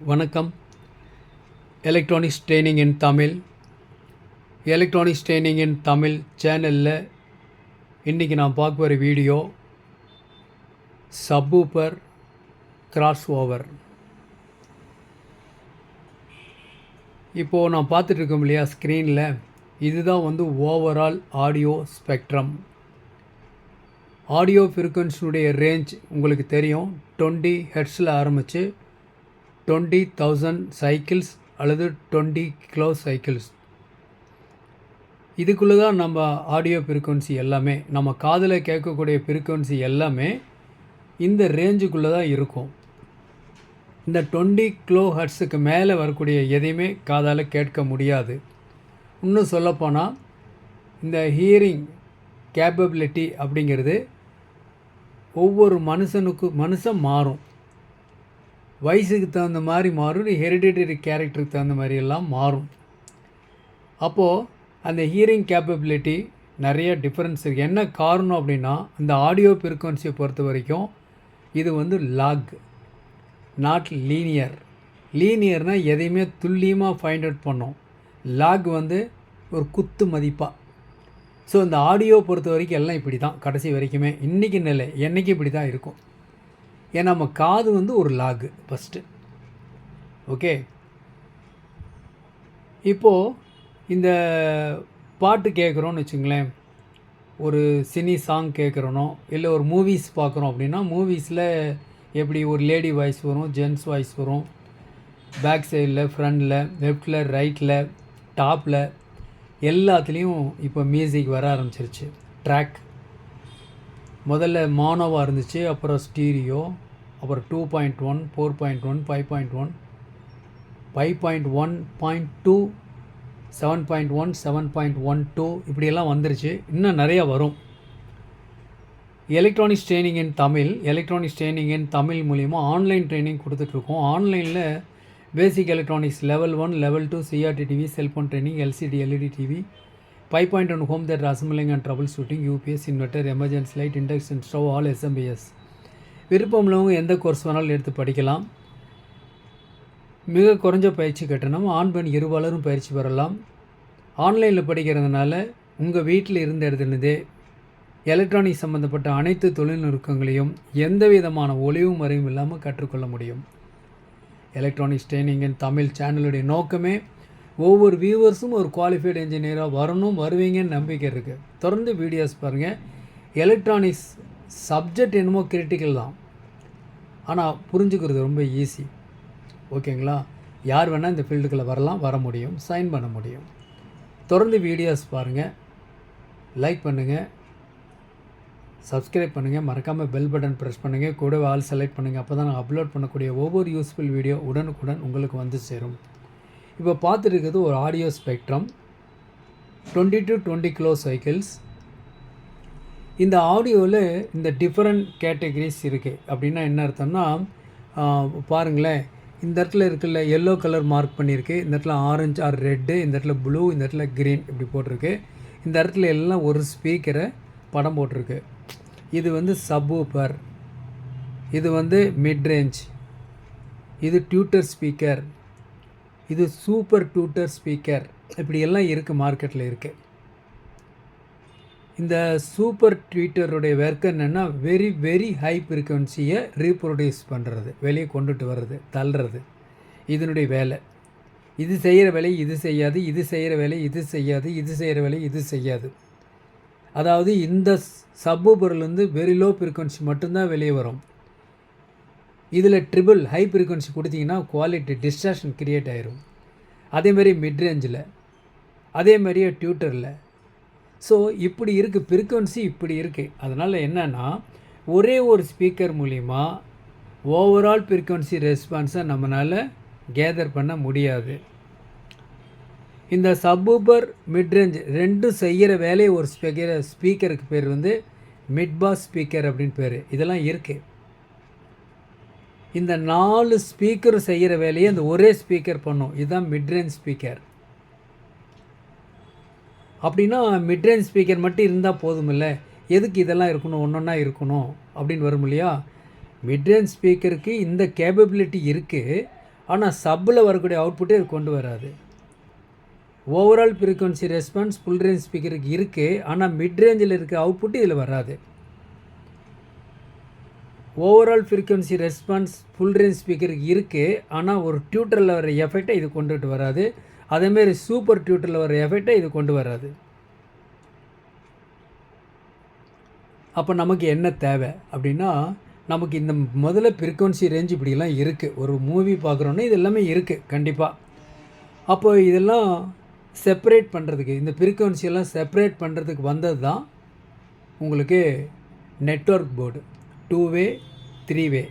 வணக்கம். Electronics training இன் தமிழ் சேனலில் இன்றைக்கி நான் பார்க்க போகிற வீடியோ சப்வூஃபர் கிராஸ் ஓவர். இப்போது நான் பார்த்துட்ருக்கோம் இல்லையா ஸ்க்ரீனில், இதுதான் வந்து ஓவரால் ஆடியோ ஸ்பெக்ட்ரம். ஆடியோ ஃப்ரீக்வன்சினுடைய ரேஞ்ச் உங்களுக்கு தெரியும். 20 ஹெர்ட்ஸில் ஆரம்பித்து 20,000 சைக்கிள்ஸ் அல்லது 20 கிலோ சைக்கிள்ஸ், இதுக்குள்ளே தான் நம்ம ஆடியோ ஃப்ரீக்வன்சி எல்லாமே, நம்ம காதில் கேட்கக்கூடிய ஃப்ரீக்வன்சி எல்லாமே இந்த ரேஞ்சுக்குள்ளே தான் இருக்கும். இந்த 20 கிலோ ஹெர்ட்ஸுக்கு மேலே வரக்கூடிய எதையுமே காதால் கேட்க முடியாது. இன்னும் சொல்லப்போனால் இந்த ஹியரிங் கேப்பபிலிட்டி அப்படிங்கிறது ஒவ்வொரு மனுஷன் மாறும். வயசுக்கு தகுந்த மாதிரி மாறும், ஹெரிடிட்டரி கேரக்டருக்கு தகுந்த மாதிரி எல்லாம் மாறும். அப்போது அந்த ஹியரிங் கேப்பபிலிட்டி நிறைய டிஃப்ரென்ஸ் இருக்குது. என்ன காரணம் அப்படின்னா, இந்த ஆடியோ ஃப்ரீக்வன்சியை பொறுத்த வரைக்கும் இது வந்து லாக், நாட் லீனியர். லீனியர்னால் எதையுமே துல்லியமாக ஃபைண்ட் அவுட் பண்ணோம். லாக் வந்து ஒரு குத்து மதிப்பாக. ஸோ இந்த ஆடியோ பொறுத்த வரைக்கும் எல்லாம் இப்படி தான் கடைசி வரைக்குமே, இன்றைக்கி நிலை என்றைக்கு இப்படி தான் இருக்கும். ஏன்னா நம்ம காது வந்து ஒரு லாகு ஃபஸ்ட்டு. ஓகே, இப்போது இந்த பாட்டு கேட்குறோன்னு வச்சுங்களேன், ஒரு சினி சாங் கேட்குறனோ இல்லை ஒரு மூவிஸ் பார்க்குறோம் அப்படின்னா, மூவிஸில் எப்படி ஒரு லேடி வாய்ஸ் வரும், ஜென்ட்ஸ் வாய்ஸ் வரும், பேக் சைடில், ஃப்ரண்டில், லெஃப்டில், ரைட்டில், டாப்பில் எல்லாத்துலேயும் இப்போ மியூசிக் வர ஆரம்பிச்சிருச்சு. ட்ராக் முதல்ல மானோவாக இருந்துச்சு, அப்புறம் ஸ்டீரியோ, அப்புறம் 2.1, 4.1, 5.1, 5.1.2, 7.1, 7.12 இப்படியெல்லாம் வந்துருச்சு. இன்னும் நிறையா வரும். எலக்ட்ரானிக்ஸ் ட்ரெயினிங் இன் தமிழ் மூலிமா ஆன்லைன் ட்ரைனிங் கொடுத்துட்ருக்கோம். ஆன்லைனில் basic electronics level 1, level 2 CRT TV, cellphone training, LCD LED TV, 5.1 home theatre assembling and trouble shooting, UPS, inverter, emergency light, induction stove, all SMPS. விருப்பம் உள்ளவங்க எந்த கோர்ஸ் வேணாலும் எடுத்து படிக்கலாம். மிக குறைஞ்ச பயிற்சி கட்டணம். ஆண் பெண் இருபாலரும் பயிற்சி பெறலாம். ஆன்லைனில் படிக்கிறதுனால உங்கள் வீட்டில் இருந்த இடத்துலேருந்தே எலக்ட்ரானிக் சம்மந்தப்பட்ட அனைத்து தொழில்நுட்பங்களையும் எந்த விதமான ஒளிவும் மறைவும் இல்லாமல் கற்றுக்கொள்ள முடியும். எலக்ட்ரானிக்ஸ் ட்ரெயினிங் இன் தமிழ் சேனலுடைய நோக்கமே ஒவ்வொரு வியூவர்ஸும் ஒரு குவாலிஃபைடு என்ஜினியராக வருவீங்கன்னு நம்பிக்கை இருக்குது. தொடர்ந்து வீடியோஸ் பாருங்கள். எலக்ட்ரானிக்ஸ் சப்ஜெக்ட் என்னமோ கிரிட்டிக்கல் தான், ஆனால் புரிஞ்சுக்கிறது ரொம்ப ஈஸி. ஓகேங்களா? யார் வேணால் இந்த ஃபீல்டுக்குள்ளே வர முடியும், சைன் பண்ண முடியும். தொடர்ந்து வீடியோஸ் பாருங்கள், லைக் பண்ணுங்கள், சப்ஸ்கிரைப் பண்ணுங்கள், மறக்காமல் பெல் பட்டன் ப்ரெஸ் பண்ணுங்கள், கூடவே ஆல் செலக்ட் பண்ணுங்கள். அப்போ தான் நான் அப்லோட் பண்ணக்கூடிய ஒவ்வொரு யூஸ்ஃபுல் வீடியோ உடனுக்குடன் உங்களுக்கு வந்து சேரும். இப்போ பார்த்துருக்கிறது ஒரு audio spectrum, 20 to 20 kilo cycles. இந்த ஆடியோவில் இந்த டிஃப்ரெண்ட் கேட்டகரிஸ் இருக்குது. அப்படின்னா என்ன அர்த்தம்னா, பாருங்களேன், இந்த இடத்துல இருக்குல்ல எல்லோ கலர் மார்க் பண்ணியிருக்கு, இந்த இடத்துல ஆரஞ்சு ஆர் ரெட்டு, இந்த இடத்துல ப்ளூ, இந்த இடத்துல க்ரீன் இப்படி போட்டிருக்கு. இந்த இடத்துல எல்லாம் ஒரு ஸ்பீக்கரை படம் போட்டிருக்கு. இது வந்து சப்வூஃபர், இது வந்து மிட் ரேஞ்ச், இது டியூட்டர் ஸ்பீக்கர், இது சூப்பர் டியூட்டர் ஸ்பீக்கர், இப்படி எல்லாம் இருக்குது, மார்க்கெட்டில் இருக்குது. இந்த சூப்பர் ட்வீட்டருடைய ஒர்க் என்னென்னா, வெரி வெரி ஹை ஃப்ரீக்வன்சியை ரீப்ரொடியூஸ் பண்ணுறது, வெளியே கொண்டுட்டு வர்றது, தள்ளுறது, இதனுடைய வேலை. இது செய்கிற வேலை இது செய்யாது, இது செய்கிற வேலை இது செய்யாது, இது செய்கிற வேலை இது செய்யாது. அதாவது இந்த சப்வூஃபர்லேருந்து வெரி லோ ஃப்ரீக்வன்சி மட்டும்தான் வெளியே வரும். இதில் ட்ரிபிள் ஹை ஃப்ரீக்வன்சி கொடுத்தீங்கன்னா குவாலிட்டி டிஸ்டார்ஷன் க்ரியேட் ஆயிரும். அதேமாதிரி மிட்ரேஞ்சில், அதேமாதிரியே டியூட்டரில். ஸோ இப்படி இருக்குது, ஃப்ரீக்வன்சி இப்படி இருக்குது. அதனால் என்னென்னா, ஒரே ஒரு ஸ்பீக்கர் மூலிமா ஓவரால் ஃப்ரீக்வன்சி ரெஸ்பான்ஸை நம்மளால் கேதர் பண்ண முடியாது. இந்த சப்வூஃபர் மிட்ரேஞ்ச் ரெண்டும் செய்கிற வேலையை ஒரு ஸ்பீக்கருக்கு பேர் வந்து மிட் பாஸ் ஸ்பீக்கர் அப்படின்னு பேர். இதெல்லாம் இருக்குது. இந்த 4 ஸ்பீக்கர் செய்கிற வேலையை அந்த ஒரே ஸ்பீக்கர் பண்ணும். இதுதான் மிட்ரேஞ்ச் ஸ்பீக்கர். அப்படின்னா மிட்ரேஞ்ச் ஸ்பீக்கர் மட்டும் இருந்தால் போதும் இல்லை, எதுக்கு இதெல்லாம் இருக்கணும், ஒன்றொன்னா இருக்கணும் அப்படின்னு வரும் இல்லையா? மிட்ரேஞ்ச் ஸ்பீக்கருக்கு இந்த கேப்பபிலிட்டி இருக்குது. ஆனால் சப்பில் வரக்கூடிய அவுட்புட்டே இது கொண்டு வராது. Overall frequency response full range ஸ்பீக்கருக்கு இருக்குது, ஆனால் மிட் ரேஞ்சில் இருக்க அவுட்புட்டு இதில் வராது. Overall frequency response full range ஸ்பீக்கருக்கு இருக்குது, ஆனால் ஒரு டியூட்டரில் வர எஃபெக்டை இது கொண்டுட்டு வராது. அதேமாரி சூப்பர் டியூட்டரில் வர எஃபெக்டை இது கொண்டு வராது. அப்போ நமக்கு என்ன தேவை அப்படின்னா, நமக்கு இந்த முதல்ல ஃப்ரீக்வன்சி ரேஞ்ச் இப்படிலாம் இருக்குது. ஒரு மூவி பார்க்குறோன்னா இது எல்லாமே இருக்குது கண்டிப்பாக. அப்போ இதெல்லாம் செப்பரேட் பண்ணுறதுக்கு, இந்த ஃப்ரீக்வன்சியெல்லாம் செப்பரேட் பண்ணுறதுக்கு வந்தது தான் உங்களுக்கு நெட்வொர்க் போர்டு 2 வே 3 வே.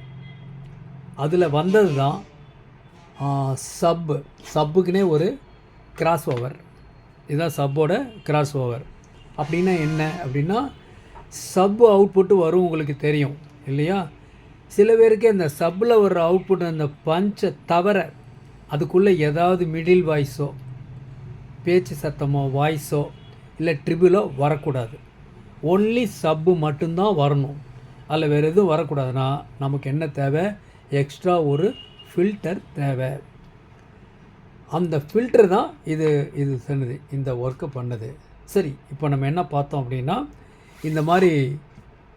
அதில் வந்தது தான் சப்புக்குனே ஒரு கிராஸ் ஓவர். இதுதான் சப்போட கிராஸ் ஓவர். அப்படின்னா என்ன அப்படின்னா, சப் அவுட்புட்டு வரும், உங்களுக்கு தெரியும் இல்லையா? சில பேருக்கு அந்த சப்பில் வர்ற அவுட்புட் அந்த பஞ்சை தவிர அதுக்குள்ளே ஏதாவது மிடில் வாய்ஸோ பேச்சு சத்தமோ வாய்ஸோ இல்லை ட்ரிபிளோ வரக்கூடாது. ஒன்லி சப்பு மட்டும்தான் வரணும். அதில் வேறு எதுவும் வரக்கூடாதுன்னா நமக்கு என்ன தேவை? எக்ஸ்ட்ரா ஒரு ஃபில்டர் தேவை. அந்த ஃபில்டர் தான் இது சொன்னது, இந்த ஒர்க்கு பண்ணுது. சரி, இப்போ நம்ம என்ன பார்த்தோம் அப்படின்னா, இந்த மாதிரி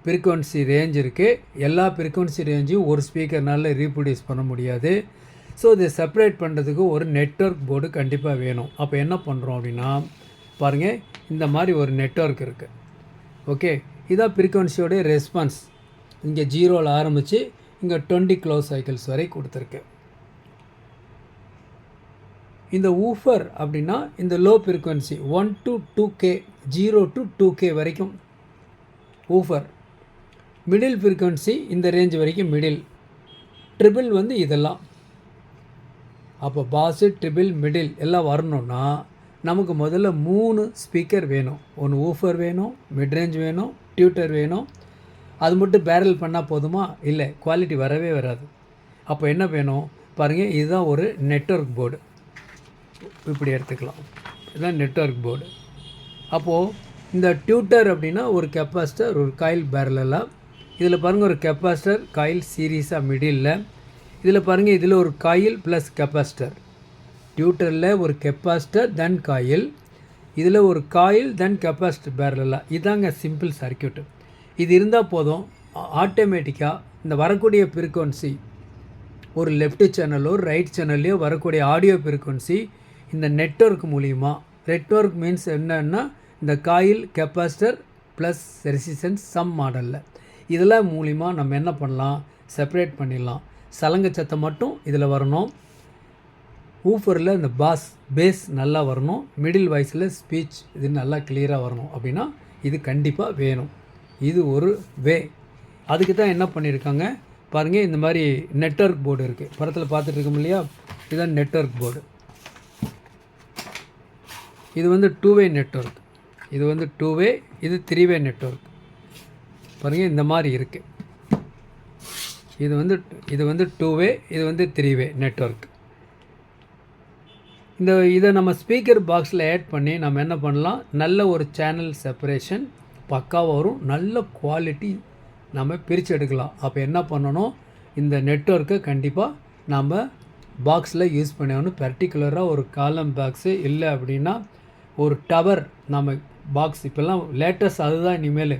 ஃப்ரீக்வன்சி ரேஞ்ச் இருக்குது. எல்லா ஃப்ரீக்வன்சி ரேஞ்சையும் ஒரு ஸ்பீக்கர்னால ரீப்ரொடியூஸ் பண்ண முடியாது. ஸோ இதை செப்பரேட் பண்ணுறதுக்கு ஒரு நெட்வொர்க் போர்டு கண்டிப்பாக வேணும். அப்போ என்ன பண்ணுறோம் அப்படின்னா, பாருங்கள், இந்த மாதிரி ஒரு நெட்வொர்க் இருக்குது. ஓகே, இதான் ஃப்ரீக்வன்சியோடைய ரெஸ்பான்ஸ். இங்கே 0ல் ஆரம்பித்து இங்கே 20 க்ளோஸ் சைக்கிள்ஸ் வரை கொடுத்துருக்கு. இந்த ஊஃபர் அப்படின்னா இந்த low frequency 1 to 2K, 0 to 2K வரைக்கும் ஊஃபர். மிடில் ஃப்ரீக்வன்சி இந்த ரேஞ்ச் வரைக்கும் மிடில். ட்ரிபிள் இதெல்லாம். அப்போ பாஸு ட்ரிபிள் மிடில் எல்லாம் வரணுன்னா நமக்கு முதல்ல 3 ஸ்பீக்கர் வேணும். ஒன்று ஊஃபர் வேணும், மிட்ரேஞ்ச் வேணும், டியூட்டர் வேணும். அது மட்டும் பேரல் பண்ணால் போதுமா? இல்லை, குவாலிட்டி வரவே வராது. அப்போ என்ன வேணும் பாருங்கள், இதுதான் ஒரு நெட்வொர்க் போர்டு. இப்படி எடுத்துக்கலாம், இதுதான் நெட்வொர்க் போர்டு. அப்போது இந்த டியூட்டர் அப்படின்னா ஒரு கெப்பாசிட்டர், ஒரு காயில் பேரலாக. இதில் பாருங்கள், ஒரு கெப்பாசிட்டர் காயில் சீரீஸாக மிடில். இதில் பாருங்கள், இதில் ஒரு காயில் ப்ளஸ் கெப்பாசிட்டர். டியூட்டரில் ஒரு கெப்பாசிட்டர் தென் காயில், இதில் ஒரு காயில் தென் கெப்பாசிட்டர் பேரலாக. இதாங்க சிம்பிள் சர்க்கியூட்டு. இது இருந்தால் போதும், ஆட்டோமேட்டிக்காக இந்த வரக்கூடிய ஃப்ரீக்வன்சி ஒரு லெஃப்ட் சேனலோ ரைட் சேனல்லையோ வரக்கூடிய ஆடியோ ஃப்ரீக்வன்சி இந்த நெட்வொர்க் மூலிமா, நெட்வொர்க் மீன்ஸ் என்னன்னா இந்த coil capacitor plus resistance some மாடலில், இதெல்லாம் மூலிமா நம்ம என்ன பண்ணலாம்? செப்பரேட் பண்ணிடலாம். சலங்கை சத்தம் மட்டும் இதில் வரணும். ஊஃபரில் இந்த பேஸ் நல்லா வரணும். மிடில் வாய்ஸில் ஸ்பீச் இது நல்லா கிளியராக வரணும். அப்படின்னா இது கண்டிப்பாக வேணும். இது ஒரு வே. அதுக்கு தான் என்ன பண்ணியிருக்காங்க பாருங்கள், இந்த மாதிரி நெட்வொர்க் போர்டு இருக்குது. படத்தில் பார்த்துட்டு இருக்கோம் இல்லையா? இதுதான் நெட்வொர்க் போர்டு. இது 2 வே நெட்வொர்க். இது 2 வே, இது 3 வே நெட்வொர்க். பாருங்கள், இந்த மாதிரி இருக்குது. இது 2 வே, இது 3 வே நெட்வொர்க். இதை நம்ம ஸ்பீக்கர் பாக்ஸில் ஆட் பண்ணி நம்ம என்ன பண்ணலாம்? நல்ல ஒரு சேனல் செப்பரேஷன் பக்காவாக வரும். நல்ல குவாலிட்டி நம்ம பிரித்து எடுக்கலாம். அப்போ என்ன பண்ணணும்? இந்த நெட்வொர்க்கை கண்டிப்பாக நம்ம பாக்ஸில் யூஸ் பண்ணணும். பர்டிகுலராக ஒரு காலம் பாக்ஸு இல்லை அப்படின்னா ஒரு டவர் நம்ம பாக்ஸ். இப்போல்லாம் லேட்டஸ்ட் அதுதான். இனிமேல்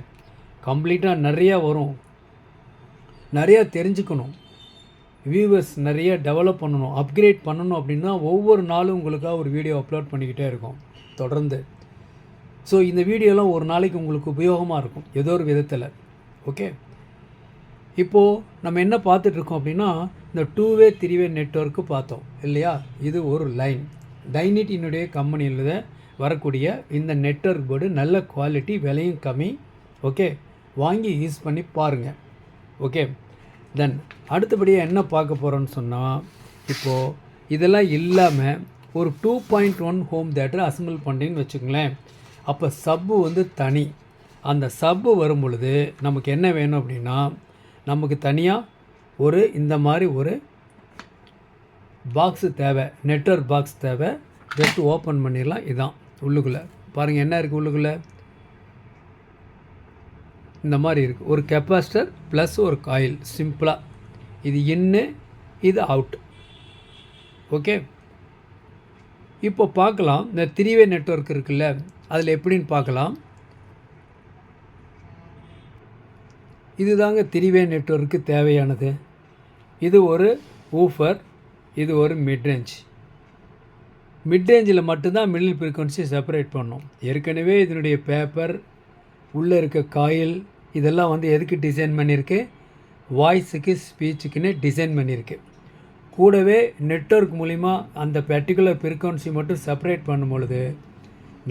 கம்ப்ளீட்டாக நிறையா வரும். நிறையா தெரிஞ்சுக்கணும், வியூவர்ஸ் நிறைய டெவலப் பண்ணணும், அப்கிரேட் பண்ணணும். அப்படின்னா ஒவ்வொரு நாளும் உங்களுக்காக ஒரு வீடியோ அப்லோட் பண்ணிக்கிட்டே இருக்கோம் தொடர்ந்து. ஸோ இந்த வீடியோலாம் ஒரு நாளைக்கு உங்களுக்கு உபயோகமாக இருக்கும் ஏதோ ஒரு விதத்தில். ஓகே, இப்போது நம்ம என்ன பார்த்துட்ருக்கோம் அப்படின்னா, இந்த 2 வே 3 வே நெட்வொர்க்கு பார்த்தோம் இல்லையா? இது ஒரு லைன். டைனிட்டியினுடைய கம்பெனியில் வரக்கூடிய இந்த நெட்வொர்க் போர்டு நல்ல குவாலிட்டி, விலையும் கம்மி. ஓகே, வாங்கி யூஸ் பண்ணி பாருங்கள். ஓகே, தென் அடுத்தபடியாக என்ன பார்க்க போகிறோன்னு சொன்னால், இப்போது இதெல்லாம் இல்லாமல் ஒரு 2.1 ஹோம் தேட்டர் அசம்பிள் பண்ணுறீங்கன்னு வச்சுக்கோங்களேன். அப்போ சப்பு தனி. அந்த சப்பு வரும் பொழுது நமக்கு என்ன வேணும் அப்படின்னா, நமக்கு தனியாக இந்த மாதிரி ஒரு பாக்ஸு தேவை, நெட்வொர்க் பாக்ஸ் தேவை. ஜஸ்ட் ஓப்பன் பண்ணிடலாம். இதுதான் உள்ளுக்குள்ளே. பாருங்கள் என்ன இருக்குது உள்ளுக்குள்ளே. இந்த மாதிரி இருக்குது. ஒரு கெப்பாசிட்டர் ப்ளஸ் ஒரு காயில். சிம்பிளாக இது இன்னு, இது அவுட். ஓகே, இப்போ பார்க்கலாம். இந்த 3-வே நெட்வொர்க் இருக்குல்ல, அதில் எப்படின்னு பார்க்கலாம். இதுதாங்க 3-வே நெட்வொர்க்கு தேவையானது. இது ஒரு ஊஃபர், இது ஒரு மிட்ரேஞ்ச். மிட்ரேஞ்சில் மட்டும்தான் மிடில் ஃப்ரீக்வன்சி செப்பரேட் பண்ணணும். ஏற்கனவே இதனுடைய பேப்பர், உள்ளே இருக்க காயில் இதெல்லாம் வந்து எதுக்கு டிசைன் பண்ணியிருக்கு? வாய்ஸுக்கு, ஸ்பீச்சுக்குன்னு டிசைன் பண்ணியிருக்கு. கூடவே நெட்வொர்க் மூலிமா அந்த பர்டிகுலர் ஃப்ரீக்வன்சி மட்டும் செப்பரேட் பண்ணும் பொழுது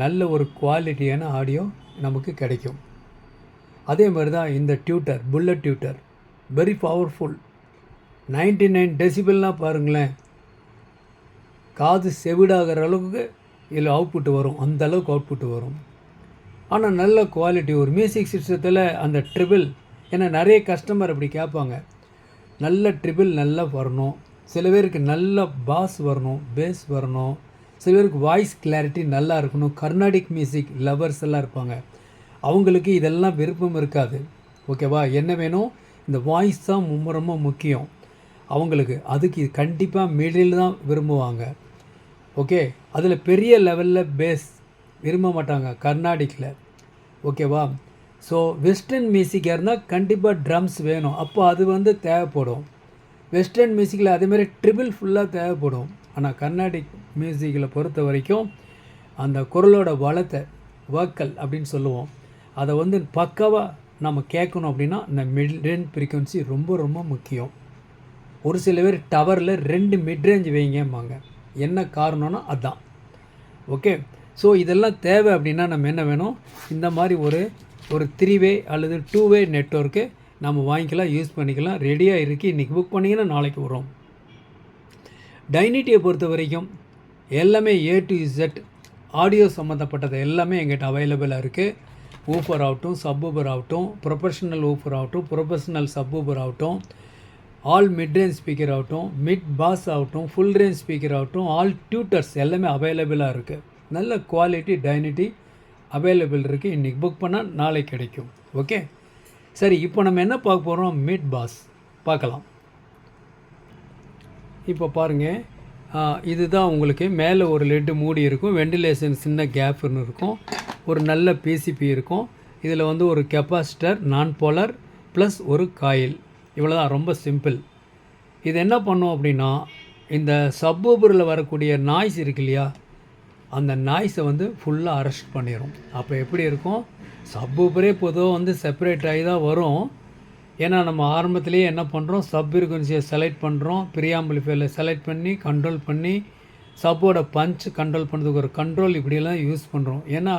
நல்ல ஒரு குவாலிட்டியான ஆடியோ நமக்கு கிடைக்கும். அதே மாதிரி தான் இந்த tutor, bullet tutor, very powerful. 99 டெசிபிள்னால் பாருங்களேன், காது செவிடாகிற அளவுக்கு இதில் அவுட்புட் வரும். அந்த அளவுக்கு அவுட்புட் வரும். ஆனால் நல்ல குவாலிட்டி. ஒரு மியூசிக் சிஸ்டத்தில் அந்த ட்ரிபிள், ஏன்னா நிறைய கஸ்டமர் அப்படி கேட்பாங்க, நல்ல ட்ரிபிள் நல்லா வரணும், சில பேருக்கு நல்ல பாஸ் வரணும், பேஸ் வரணும், சில பேருக்கு வாய்ஸ் கிளாரிட்டி நல்லா இருக்கணும். கர்நாடிக் மியூசிக் லவர்ஸ் எல்லாம் இருப்பாங்க, அவங்களுக்கு இதெல்லாம் விருப்பம் இருக்காது. ஓகேவா? என்ன வேணும்? இந்த வாய்ஸ் தான் ரொம்ப முக்கியம் அவங்களுக்கு. அதுக்கு கண்டிப்பாக மிடில் தான் விரும்புவாங்க. ஓகே, அதில் பெரிய லெவலில் பேஸ் விரும்ப மாட்டாங்க கர்நாடிக்கில். ஓகேவா? ஸோ வெஸ்டர்ன் மியூசிக்காக இருந்தால் கண்டிப்பாக ட்ரம்ஸ் வேணும். அப்போ அது வந்து தேவைப்படும். வெஸ்டர்ன் மியூசிக்கில் அதேமாதிரி ட்ரிபிள் ஃபுல்லாக தேவைப்படும். ஆனால் கர்நாடிக் மியூசிக்கில் பொறுத்த வரைக்கும் அந்த குரலோட வளத்தை, வோக்கல் அப்படின்னு சொல்லுவோம், அதை வந்து பக்காவாக நம்ம கேட்கணும். அப்படின்னா இந்த மிட்ரேஞ்ச் ஃப்ரீக்வன்சி ரொம்ப முக்கியம். ஒரு சில பேர் டவரில் 2 மிட்ரேஞ்ச் வைங்கம்பாங்க. என்ன காரணம்னா அதுதான். ஓகே, ஸோ இதெல்லாம் தேவை. அப்படின்னா நம்ம என்ன வேணும்? இந்த மாதிரி ஒரு 3-வே அல்லது 2-வே நெட்வொர்க்கு நம்ம வாங்கிக்கலாம், யூஸ் பண்ணிக்கலாம். ரெடியாக இருக்குது. இன்றைக்கி புக் பண்ணிங்கன்னா நாளைக்கு வரும். டைனிட்டியை பொறுத்த வரைக்கும் எல்லாமே A to Z ஆடியோ சம்மந்தப்பட்டது எல்லாமே எங்கிட்ட அவைலபிளாக இருக்குது. ஊஃபர் ஆகட்டும், சப்வூஃபர் ஆகட்டும், ப்ரொஃபஷனல் ஊஃபர் ஆகட்டும், ப்ரொஃபஷனல் சப்வூஃபர் ஆகட்டும், ஆல் மிட் ரேஞ்ச் ஸ்பீக்கர் ஆகட்டும், மிட் பாஸ் ஆகட்டும், ஃபுல் ரேஞ்ச் ஸ்பீக்கர் ஆகட்டும், ஆல் டியூட்டர்ஸ் எல்லாமே அவைலபிளாக இருக்குது. நல்ல குவாலிட்டி டைனிட்டி அவைலபிள் இருக்குது. இன்றைக்கி புக் பண்ணால் நாளைக்கு கிடைக்கும். ஓகே, சரி. இப்போ நம்ம என்ன பார்க்க போகிறோம்? மிட் பாஸ் பார்க்கலாம். இப்போ பாருங்கள், இதுதான் உங்களுக்கு மேலே ஒரு லெட்டு மூடி இருக்கும், வெண்டிலேஷன் சின்ன கேப்னு இருக்கும், ஒரு நல்ல பிசிபி இருக்கும். இதில் வந்து ஒரு கெப்பாசிட்டர், நான் போலர் ப்ளஸ் ஒரு காயில். இவ்வளோதான், ரொம்ப சிம்பிள். இது என்ன பண்ணும் அப்படின்னா, இந்த சப்வூஃபரில் வரக்கூடிய நாய்ஸ் இருக்கு இல்லையா, அந்த நாய்ஸை வந்து ஃபுல்லாக அரெஸ்ட் பண்ணிடும். அப்போ எப்படி இருக்கும்? சப்வூஃபரே பொதுவாக வந்து செப்பரேட் ஆகி தான் வரும். ஏன்னா நம்ம ஆரம்பத்திலேயே என்ன பண்ணுறோம்? சப் ஃப்ரீக்வன்சியை செலக்ட் பண்ணுறோம், ப்ரீஆம்பிளிஃபையரில் செலக்ட் பண்ணி கண்ட்ரோல் பண்ணி சப்போட பஞ்ச் கண்ட்ரோல் பண்ணுறதுக்கு ஒரு கண்ட்ரோல் இப்படியெல்லாம் யூஸ் பண்ணுறோம். ஏன்னா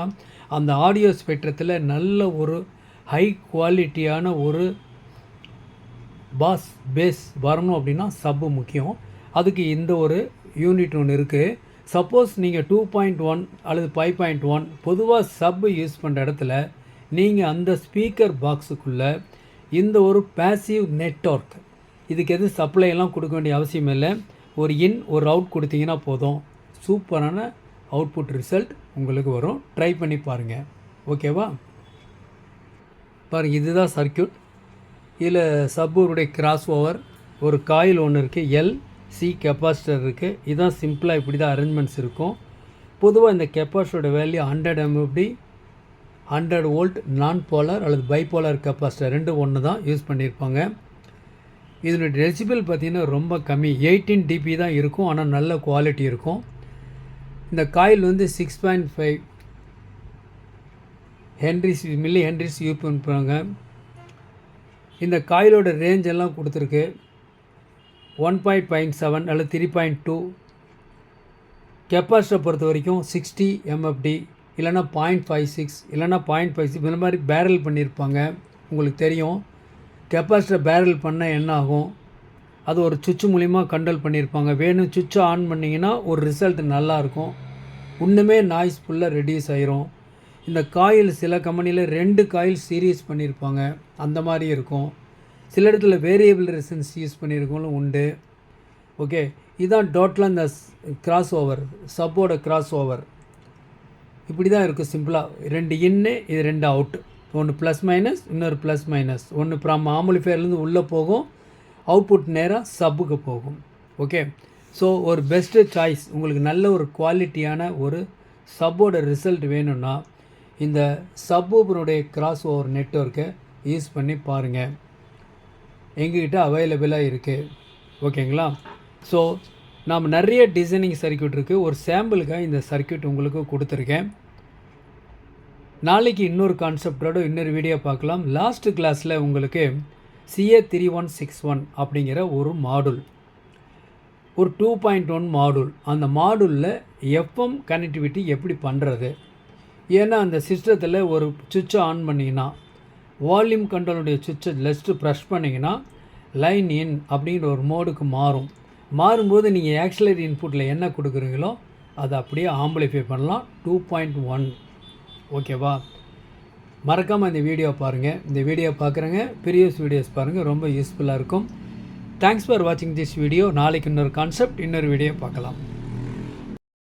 அந்த ஆடியோ ஸ்பெக்ட்ரத்தில் நல்ல ஒரு ஹை குவாலிட்டியான ஒரு பாஸ் பேஸ் வரணும் அப்படின்னா சப்பு முக்கியம். அதுக்கு இந்த ஒரு யூனிட் ஒன்று இருக்குது. சப்போஸ் நீங்கள் 2.1 அல்லது 5.1 பொதுவாக சப்பு யூஸ் பண்ணுற இடத்துல நீங்கள் அந்த ஸ்பீக்கர் பாக்ஸுக்குள்ளே இந்த ஒரு பேசிவ் நெட்வொர்க், இதுக்கு எது சப்ளையெல்லாம் கொடுக்க வேண்டிய அவசியம் இல்லை. ஒரு இன் ஒரு அவுட் கொடுத்தீங்கன்னா போதும், சூப்பரான அவுட்புட் ரிசல்ட் உங்களுக்கு வரும். ட்ரை பண்ணி பாருங்கள். ஓகேவா? பாருங்கள், இதுதான் சர்க்யூட். இதில் சப்பூருடைய கிராஸ் ஓவர், ஒரு காயில் ஒன்று இருக்குது, LC கெப்பாசிட்டர் இருக்குது. இதுதான் சிம்பிளாக இப்படி தான் அரேஞ்ச்மெண்ட்ஸ் இருக்கும். பொதுவாக இந்த கெப்பாசிட்டரோட வேல்யூ 100 MFD, 100 வோல்ட், நான் போலார் அல்லது பைபோலார் கெப்பாசிட்டர் ரெண்டும் ஒன்று தான் யூஸ் பண்ணியிருப்பாங்க. இதனுடைய டெசிபிள் பார்த்திங்கன்னா ரொம்ப கம்மி, 18 dB தான் இருக்கும். ஆனால் நல்ல குவாலிட்டி இருக்கும். இந்த காயில் வந்து 6.5 ஹென்ரிஸ் மில்லி ஹென்ரிஸ் யூஸ் பண்ணுறாங்க. இந்த காயிலோட ரேஞ்ச் எல்லாம் கொடுத்துருக்கு. 1.7 அல்லது 3.2. கெப்பாசிட்டரை பொறுத்த வரைக்கும் 60 MFD இல்லைனா 0.56 இல்லைனா 0.56 இந்த மாதிரி பேரல் பண்ணியிருப்பாங்க. உங்களுக்கு தெரியும் கெப்பாசிட்டர் பேரல் பண்ணால் என்ன ஆகும், அது ஒரு சுவிட்ச் மூலிமா கண்ட்ரோல் பண்ணியிருப்பாங்க. வேணும் சுவிட்சை ஆன் பண்ணிங்கன்னா ஒரு ரிசல்ட் நல்லாயிருக்கும். இன்னுமே நாய்ஸ் ஃபுல்லாக ரெடியூஸ் ஆயிரும். இந்த காயில் சில கம்பெனியில் 2 காயில் சீரியஸ் பண்ணியிருப்பாங்க, அந்த மாதிரி இருக்கும். சில இடத்துல வேரியபிள் ரெசிஸ்டன்ஸ் யூஸ் பண்ணியிருக்கவங்களும் உண்டு. ஓகே, இதுதான் டோட்டலாக இந்த கிராஸ் ஓவர், சப்போட கிராஸ் ஓவர் இப்படி தான் இருக்கும். சிம்பிளாக 2 இன்னு, இது 2 அவுட்டு, ஒன்று ப்ளஸ் மைனஸ், இன்னொரு ப்ளஸ் மைனஸ். ஒன்று ஃப்ரம் ஆம்பிளிஃபையர்லேருந்து உள்ளே போகும், அவுட்புட் நேராக சப்புக்கு போகும். ஓகே, ஸோ ஒரு பெஸ்ட்டு சாய்ஸ் உங்களுக்கு நல்ல ஒரு குவாலிட்டியான ஒரு சப்போட ரிசல்ட் வேணும்னா இந்த சப்வூஃபருடைய கிராஸ் ஓவர் நெட்வொர்க்கை யூஸ் பண்ணி பாருங்கள். எங்ககிட்ட அவைலபிளாக இருக்குது. ஓகேங்களா? ஸோ நாம் நிறைய டிசைனிங் சர்க்யூட் இருக்குது. ஒரு சாம்பிளுக்காக இந்த சர்க்யூட் உங்களுக்கு கொடுத்துருக்கேன். நாளைக்கு இன்னொரு கான்செப்டோட இன்னொரு வீடியோ பார்க்கலாம். லாஸ்ட்டு கிளாஸில் உங்களுக்கு CA3161 அப்படிங்கிற ஒரு மாடுல், ஒரு 2.1 மாடுல், அந்த மாடுலில் FM கனெக்டிவிட்டி எப்படி பண்ணுறது. ஏன்னா அந்த சிஸ்டத்தில் ஒரு சுவிட்சை ஆன் பண்ணிங்கன்னா, வால்யூம் கண்ட்ரோலுடைய சுவிட்சை லெஸ்ட்டு ப்ரெஷ் பண்ணிங்கன்னா லைன் இன் அப்படிங்கிற ஒரு மோடுக்கு மாறும்போது நீங்கள் ஆக்சிலரி இன்புட்டில் என்ன கொடுக்குறீங்களோ அதை அப்படியே ஆம்பிளிஃபை பண்ணலாம். 2.1. ஓகேவா? மறக்காமல் இந்த வீடியோ பாருங்கள். இந்த வீடியோ பார்க்குறேங்க, ப்ரீவியஸ் வீடியோஸ் பாருங்கள், ரொம்ப யூஸ்ஃபுல்லாக இருக்கும். தேங்க்ஸ் ஃபார் வாட்சிங் திஸ் வீடியோ. நாளைக்கு இன்னொரு கான்செப்ட், இன்னொரு வீடியோ பார்க்கலாம்.